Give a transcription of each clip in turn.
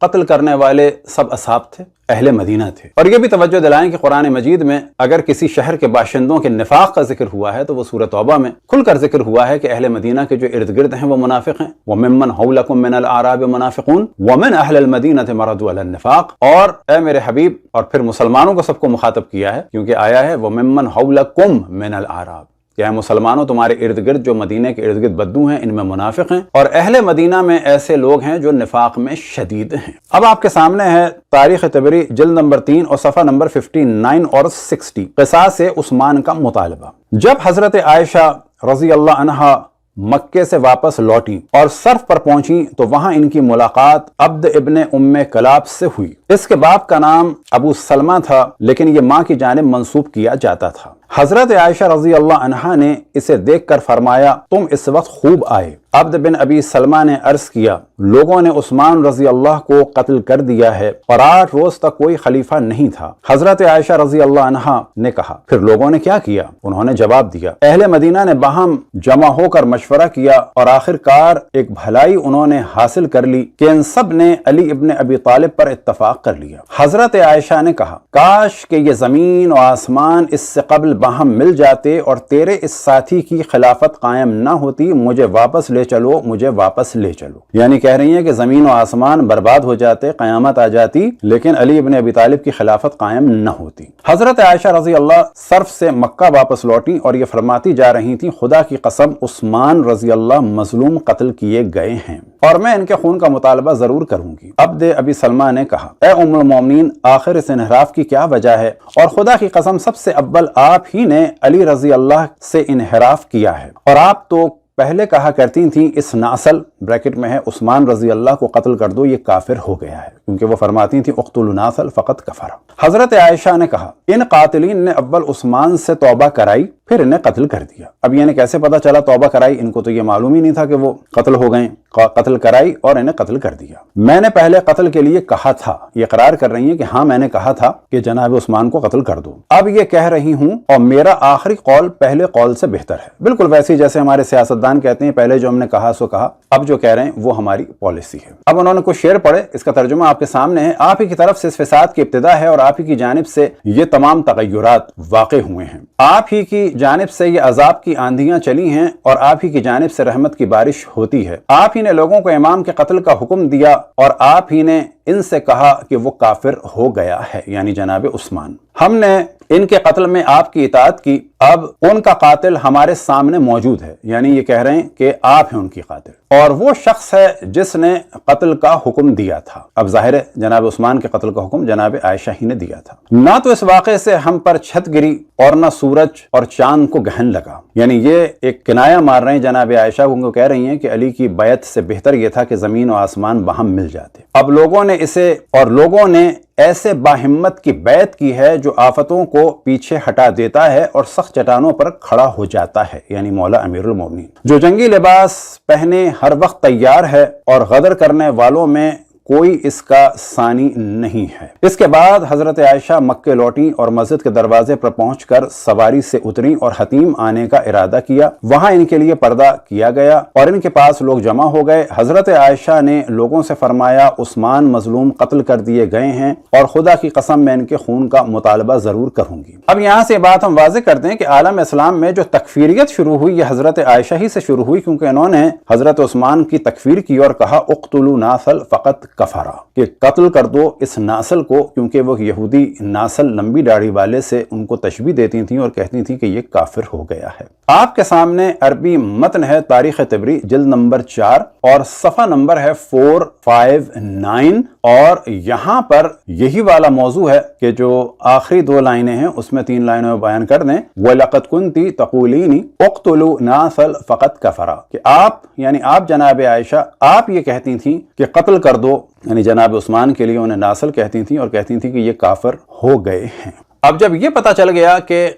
قتل کرنے والے سب اصحاب تھے، اہل مدینہ تھے۔ اور یہ بھی توجہ دلائیں کہ قرآن مجید میں اگر کسی شہر کے باشندوں کے نفاق کا ذکر ہوا ہے تو وہ سورۃ توبہ میں کھل کر ذکر ہوا ہے کہ اہل مدینہ کے جو ارد گرد ہیں وہ منافق ہیں۔ وَمِمَّنْ حَوْلَكُمْ مِنَ الْأَعْرَابِ مُنَافِقُونَ وَمِنْ أَهْلِ الْمَدِينَةِ مَرَدُوا عَلَى النِّفَاقِ، اور اے میرے حبیب، اور پھر مسلمانوں کو سب کو مخاطب کیا ہے کیونکہ آیا ہے وَمِمَّنْ حَوْلَكُمْ مِنَ الْأَعْرَابِ، کیا ہے مسلمانوں تمہارے ارد گرد جو مدینہ کے ارد گرد بدو ہیں ان میں منافق ہیں، اور اہل مدینہ میں ایسے لوگ ہیں جو نفاق میں شدید ہیں۔ اب آپ کے سامنے ہے تاریخ طبری جلد نمبر 3 اور صفحہ نمبر 59 اور 60، قصاص عثمان کا مطالبہ۔ جب حضرت عائشہ رضی اللہ عنہا مکے سے واپس لوٹی اور صرف پر پہنچی تو وہاں ان کی ملاقات عبد ابن ام کلاب سے ہوئی۔ اس کے باپ کا نام ابو سلمہ تھا لیکن یہ ماں کی جانب منسوب کیا جاتا تھا۔ حضرت عائشہ رضی اللہ عنہا نے اسے دیکھ کر فرمایا تم اس وقت خوب آئے۔ عبد بن ابی سلمہ نے عرض کیا لوگوں نے عثمان رضی اللہ کو قتل کر دیا ہے اور 8 روز تک کوئی خلیفہ نہیں تھا۔ حضرت عائشہ رضی اللہ عنہا نے کہا پھر لوگوں نے کیا کیا؟ انہوں نے جواب دیا اہل مدینہ نے باہم جمع ہو کر مشورہ کیا اور آخر کار ایک بھلائی انہوں نے حاصل کر لی کہ ان سب نے علی ابن ابی طالب پر اتفاق کر لیا۔ حضرت عائشہ نے کہا کاش کہ یہ زمین و آسمان اس سے قبل باہم مل جاتے اور تیرے اس ساتھی کی خلافت قائم نہ ہوتی، مجھے واپس لے چلو، مجھے واپس لے چلو۔ یعنی کہہ رہی ہیں کہ زمین و آسمان برباد ہو جاتے، قیامت آ جاتی، لیکن علی ابن ابی طالب کی خلافت قائم نہ ہوتی۔ حضرت عائشہ رضی اللہ صرف سے مکہ واپس لوٹی اور یہ فرماتی جا رہی تھی خدا کی قسم عثمان رضی اللہ مظلوم قتل کیے گئے ہیں اور میں ان کے خون کا مطالبہ ضرور کروں گی۔ عبد ابی سلمہ نے کہا اے ام المومنین آخر اس انحراف کی کیا وجہ ہے؟ اور خدا کی قسم سب سے اول آپ ہی نے علی رضی اللہ سے انحراف کیا ہے، اور آپ تو پہلے کہا کرتی تھیں اس ناسل بریکٹ میں ہے عثمان رضی اللہ کو قتل کر دو، یہ کافر ہو گیا ہے، کیونکہ وہ فرماتی تھیں اقتلوا ناسل فقط کفر۔ حضرت عائشہ نے کہا ان قاتلین نے اول عثمان سے توبہ کرائی پھر انہیں قتل کر دیا۔ اب یعنی کیسے پتا چلا توبہ کرائی؟ ان کو تو یہ معلوم ہی نہیں تھا کہ وہ قتل ہو گئے، قتل کرائی اور انہیں قتل کر دیا۔ میں نے پہلے قتل کے لیے کہا تھا، یہ اقرار کر رہی ہیں کہ ہاں میں نے کہا تھا کہ جناب عثمان کو قتل کر دو، اب یہ کہہ رہی ہوں اور میرا آخری قول پہلے قول سے بہتر ہے۔ بالکل ویسے جیسے ہمارے سیاستدان کہتے ہیں پہلے جو ہم نے کہا سو کہا، اب جو کہہ رہے ہیں وہ ہماری پالیسی ہے۔ اب انہوں نے کچھ شعر پڑھے، اس کا ترجمہ آپ کے سامنے ہے۔ آپ ہی کی طرف سے اس فساد کی ابتدا ہے اور آپ ہی کی جانب سے یہ تمام تغیرات واقع ہوئے ہیں، آپ ہی کی جانب سے یہ عذاب کی آندھیاں چلی ہیں اور آپ ہی کی جانب سے رحمت کی بارش ہوتی ہے۔ آپ ہی نے لوگوں کو امام کے قتل کا حکم دیا اور آپ ہی نے ان سے کہا کہ وہ کافر ہو گیا ہے، یعنی جناب عثمان۔ ہم نے ان کے قتل میں آپ کی اطاعت کی، اب ان کا قاتل ہمارے سامنے موجود ہے، یعنی یہ کہہ رہے ہیں کہ آپ ہیں ان کی قاتل، اور وہ شخص ہے جس نے قتل کا حکم دیا تھا۔ اب ظاہر ہے جناب عثمان کے قتل کا حکم جناب عائشہ ہی نے دیا تھا۔ نہ تو اس واقعے سے ہم پر چھت گری اور نہ سورج اور چاند کو گہن لگا، یعنی یہ ایک کنایہ مار رہے ہیں جناب عائشہ کو، کہہ رہی ہیں کہ علی کی بیعت سے بہتر یہ تھا کہ زمین و آسمان باہم مل جاتے۔ اب لوگوں نے ایسے باہمت کی بیعت کی ہے جو آفتوں کو پیچھے ہٹا دیتا ہے اور سخت چٹانوں پر کھڑا ہو جاتا ہے، یعنی مولا امیر المومنین، جو جنگی لباس پہنے ہر وقت تیار ہے اور غدر کرنے والوں میں کوئی اس کا ثانی نہیں ہے۔ اس کے بعد حضرت عائشہ مکے لوٹیں اور مسجد کے دروازے پر پہنچ کر سواری سے اتریں اور حتیم آنے کا ارادہ کیا۔ وہاں ان کے لیے پردہ کیا گیا اور ان کے پاس لوگ جمع ہو گئے۔ حضرت عائشہ نے لوگوں سے فرمایا عثمان مظلوم قتل کر دیے گئے ہیں اور خدا کی قسم میں ان کے خون کا مطالبہ ضرور کروں گی۔ اب یہاں سے بات ہم واضح کرتے ہیں کہ عالم اسلام میں جو تکفیریت شروع ہوئی یہ حضرت عائشہ ہی سے شروع ہوئی، کیونکہ انہوں نے حضرت عثمان کی تکفیر کی اور کہا اقتلوا ناسل فقط کفرا، کہ قتل کر دو اس ناسل کو، کیونکہ وہ یہودی ناسل لمبی داڑھی والے سے ان کو تشبیہ دیتی تھیں اور کہتی تھیں کہ یہ کافر ہو گیا ہے۔ آپ کے سامنے عربی متن ہے تاریخ طبری جلد نمبر 4 اور صفحہ نمبر ہے 459، اور یہاں پر یہی والا موضوع ہے کہ جو آخری 2 لائنیں ہیں اس میں 3 لائنوں میں بیان کر دیں وَلَقَدْ كُنْتِ تَقُولِينِ اُقْتُلُوا نَاسَلْ فَقَدْ كَفَرَا، کہ آپ یعنی آپ جناب عائشہ آپ یہ کہتی تھیں کہ قتل کر دو، یعنی جناب عثمان کے لیے انہیں ناسل کہتی تھیں اور کہتی تھیں کہ یہ کافر ہو گئے ہیں۔ اب جب یہ پتہ چل گیا کہ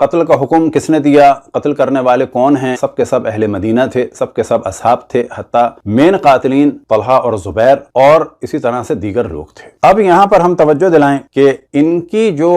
قتل کا حکم کس نے دیا، قتل کرنے والے کون ہیں، سب کے سب اہل مدینہ تھے، سب کے سب اصحاب تھے، حتیٰ مین قاتلین طلحہ اور زبیر اور اسی طرح سے دیگر لوگ تھے۔ اب یہاں پر ہم توجہ دلائیں کہ ان کی جو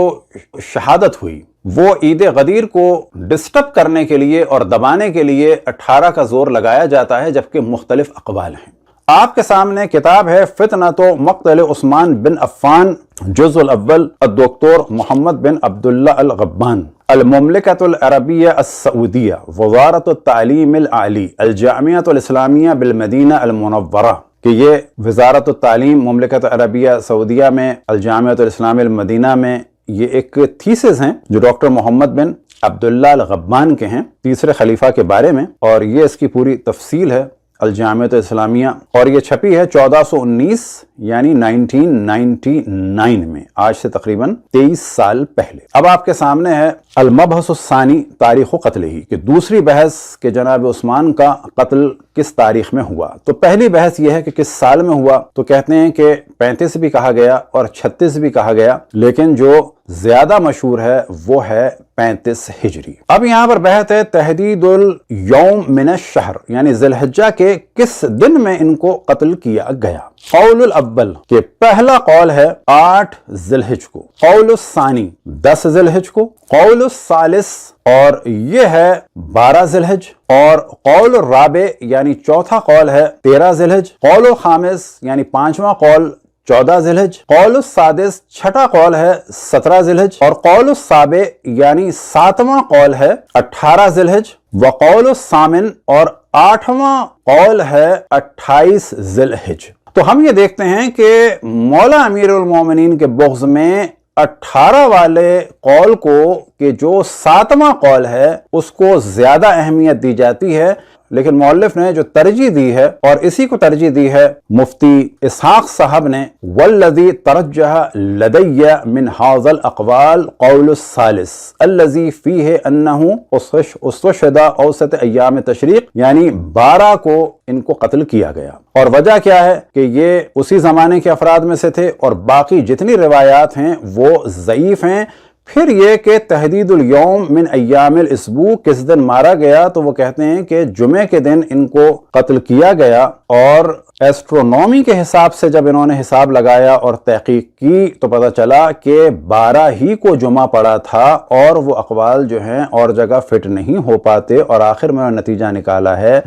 شہادت ہوئی وہ عید غدیر کو ڈسٹرب کرنے کے لیے اور دبانے کے لیے 18 کا زور لگایا جاتا ہے، جبکہ مختلف اقوال ہیں۔ آپ کے سامنے کتاب ہے فتنۃ مقتل عثمان بن عفان، جزء الاول، الدکتور محمد بن عبداللہ الغبان، المملکۃ العربیہ السعودیہ، وزارت التعلیم العالی، الجامعۃ الاسلامیہ بالمدینہ المنورہ، کہ یہ وزارت التعلیم مملکت عربیہ سعودیہ میں، الجامعۃ الاسلامیہ المدینہ میں، یہ ایک تھیسس ہیں جو ڈاکٹر محمد بن عبداللہ الغبان کے ہیں، تیسرے خلیفہ کے بارے میں، اور یہ اس کی پوری تفصیل ہے الجامعۃ الاسلامیہ، اور یہ چھپی ہے 1419 یعنی 1999 میں، آج سے تقریباً 23 سال پہلے۔ اب آپ کے سامنے ہے المبحث الثانی تاریخ قتل ہی، کہ دوسری بحث کہ جناب عثمان کا قتل کس تاریخ میں ہوا۔ تو پہلی بحث یہ ہے کہ کس سال میں ہوا، تو کہتے ہیں کہ 35 بھی کہا گیا اور 36 بھی کہا گیا، لیکن جو زیادہ مشہور ہے وہ ہے 35 ہجری۔ اب یہاں پر بحث ہے تحدید الیوم من الشہر، یعنی ذی الحجہ کے کس دن میں ان کو قتل کیا گیا۔ قول الاول کہ پہلا قول ہے 8 ذی الحجہ کو، قول الثانی 10 ذی الحجہ کو، قول الثالث اور یہ ہے 12 ذی الحجہ، اور قول الرابع یعنی چوتھا قول ہے 13 ذی الحجہ، قول الخامس یعنی پانچواں قول 14 ذی الحجہ، قول السادس چھٹا قول ہے 17 ذی الحجہ، اور قول السابع یعنی ساتواں قول ہے 18 ذی الحجہ، وقول الثامن اور 8واں قول ہے 28 ذی الحجہ۔ تو ہم یہ دیکھتے ہیں کہ مولا امیر المومنین کے بغض میں 18 والے قول کو کہ جو 7واں قول ہے اس کو زیادہ اہمیت دی جاتی ہے، لیکن مؤلف نے جو ترجیح دی ہے اور اسی کو ترجیح دی ہے مفتی اسحاق صاحب نے، والذی ترجح لدی من ھذا الاقوال قول الثالث الذی فیہ انہ استشہد اوسط ایام تشریق، یعنی 12 کو ان کو قتل کیا گیا۔ اور وجہ کیا ہے کہ یہ اسی زمانے کے افراد میں سے تھے اور باقی جتنی روایات ہیں وہ ضعیف ہیں۔ پھر یہ کہ تحدید الیوم من ایام الاسبوع کس دن مارا گیا، تو وہ کہتے ہیں کہ جمعے کے دن ان کو قتل کیا گیا، اور ایسٹرونومی کے حساب سے جب انہوں نے حساب لگایا اور تحقیق کی تو پتہ چلا کہ 12 ہی کو جمعہ پڑا تھا، اور وہ اقوال جو ہیں اور جگہ فٹ نہیں ہو پاتے، اور آخر میں نتیجہ نکالا ہے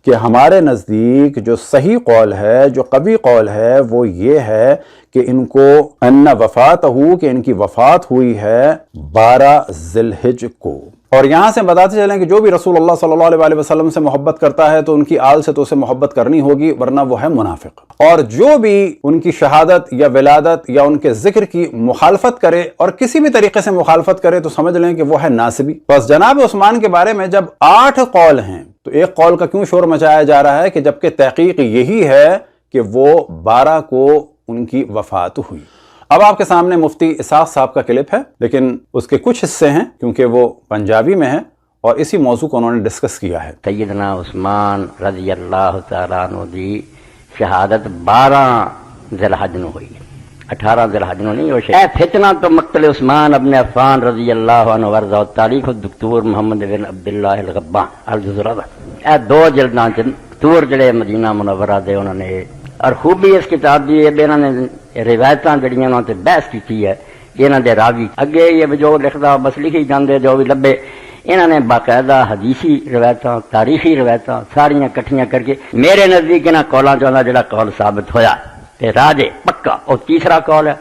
کہ ہمارے نزدیک جو صحیح قول ہے، جو قوی قول ہے، وہ یہ ہے کہ ان کو ان وفاتہ، کہ ان کی وفات ہوئی ہے 12 ذی الحجہ کو۔ اور یہاں سے بتاتے چلیں کہ جو بھی رسول اللہ صلی اللہ علیہ وسلم سے محبت کرتا ہے تو ان کی آل سے تو اسے محبت کرنی ہوگی، ورنہ وہ ہے منافق، اور جو بھی ان کی شہادت یا ولادت یا ان کے ذکر کی مخالفت کرے اور کسی بھی طریقے سے مخالفت کرے تو سمجھ لیں کہ وہ ہے ناصبی۔ بس جناب عثمان کے بارے میں جب 8 قول ہیں تو ایک قول کا کیوں شور مچایا جا رہا ہے کہ جبکہ تحقیق یہی ہے کہ وہ 12 کو ان کی وفات ہوئی۔ اب آپ کے سامنے مفتی اسحاق صاحب کا کلپ ہے، لیکن اس کے کچھ حصے ہیں کیونکہ وہ پنجابی میں ہے اور اسی موضوع کو انہوں نے ڈسکس کیا ہے۔ سیدنا عثمان رضی اللہ تعالیٰ عنہ دی شہادت 12 ذی الحجہ نو ہوئی، 18 ذی الحجہ نو نہیں ہوئی۔ اے فتنہ تو مقتل عثمان ابن عفان رضی اللہ عنہ ورضا تاریخ الدکتور محمد بن عبداللہ الغبان الجزء الاول، اے 2 جلداں چ دکتور جڑے مدینہ منورہ دے انہوں نے، اور خوبی اس کتاب دی یہ انہوں نے روایتاں جڑیاں انہوں نے بحث کی ہے، انہوں نے راوی اگے یہ جو لکھدا بس لکھی جاندے جو بھی لبے، انہوں نے باقاعدہ حدیثی روایتاں، تاریخی روایتاں ساریاں کٹھیاں کر کے میرے نزدیک انہاں قولاں چوں جڑا قول ثابت ہویا تے راجے پکا اور تیسرا قول ہے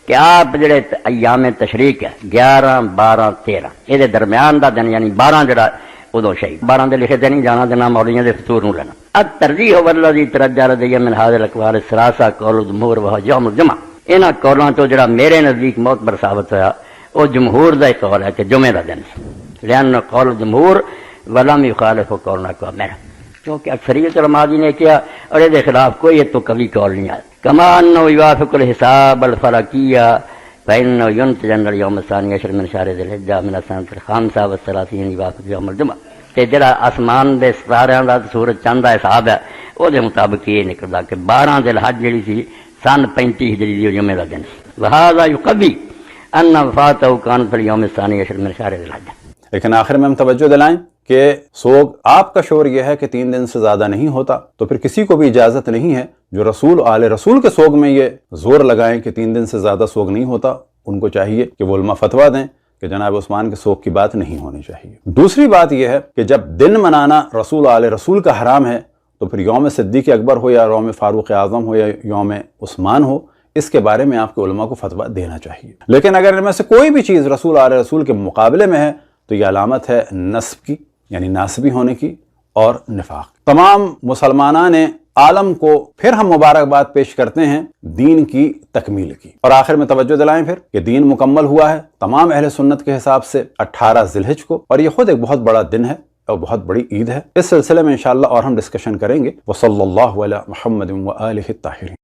کہ آپ جڑے ایام تشریق ہے 11 12 13 یہ درمیان دا دن یعنی 12 جڑا ادو شہید 12 دے لکھے تے نہیں جانا دینا مولیاں دے فطور نو لینا۔ الترجیح والذی ترجح لدی من هذه الاقوال الثلاثه قول الجمهور وهو يوم الجمعہ، انہاں قولاں تو جڑا میرے نزدیک معتبر ثابت ہویا وہ جمہور دا قول ہے کہ جمعے دا دن، لأن قول الجمہور ولم يخالف قولنا قومنا، کیونکہ اکثریت علماء نے کیا اور اس کے خلاف کوئی تو کبھی قول نہیں آیا۔ كما انه يوافق الحساب الفلكية فإنه ينتج أن اليوم الثاني عشر من شهر ذي الحجة من السنة الخامسة والثلاثين يوافق يوم الجمعة، تے جڑا آسمان دے ستاریاں دا سورج چاند دا حساب ہے او دے مطابق یہ نکلدا کہ 12 ذی الحجہ جڑی سی سن 35 ہجری دی جمعے دا دن سی، وهذا يقوي ان وفاته كانت في اليوم الثاني عشر من شهر ذي الحجة۔ لیکن آخر میں ہم توجہ دلائیں کہ سوگ آپ کا شور یہ ہے کہ 3 دن سے زیادہ نہیں ہوتا، تو پھر کسی کو بھی اجازت نہیں ہے جو رسول آل رسول کے سوگ میں یہ زور لگائیں کہ 3 دن سے زیادہ سوگ نہیں ہوتا، ان کو چاہیے کہ وہ علماء فتویٰ دیں کہ جناب عثمان کے سوگ کی بات نہیں ہونی چاہیے۔ دوسری بات یہ ہے کہ جب دن منانا رسول آل رسول کا حرام ہے تو تو پھر یوم صدیق اکبر ہو یا یوم فاروق اعظم ہو یا یوم عثمان ہو، اس کے بارے میں آپ کے علماء کو فتویٰ دینا چاہیے۔ لیکن اگر ان میں سے کوئی بھی چیز رسول آل رسول کے مقابلے میں ہے تو یہ علامت ہے نسب کی، یعنی ناسبی ہونے کی اور نفاق۔ تمام مسلمانان عالم کو پھر ہم مبارکباد پیش کرتے ہیں دین کی تکمیل کی، اور آخر میں توجہ دلائیں پھر کہ دین مکمل ہوا ہے تمام اہل سنت کے حساب سے 18 ذی الحجہ کو، اور یہ خود ایک بہت بڑا دن ہے اور بہت بڑی عید ہے۔ اس سلسلے میں انشاءاللہ اور ہم ڈسکشن کریں گے۔ وصلی اللہ علی محمد و آلہ الطاہرین۔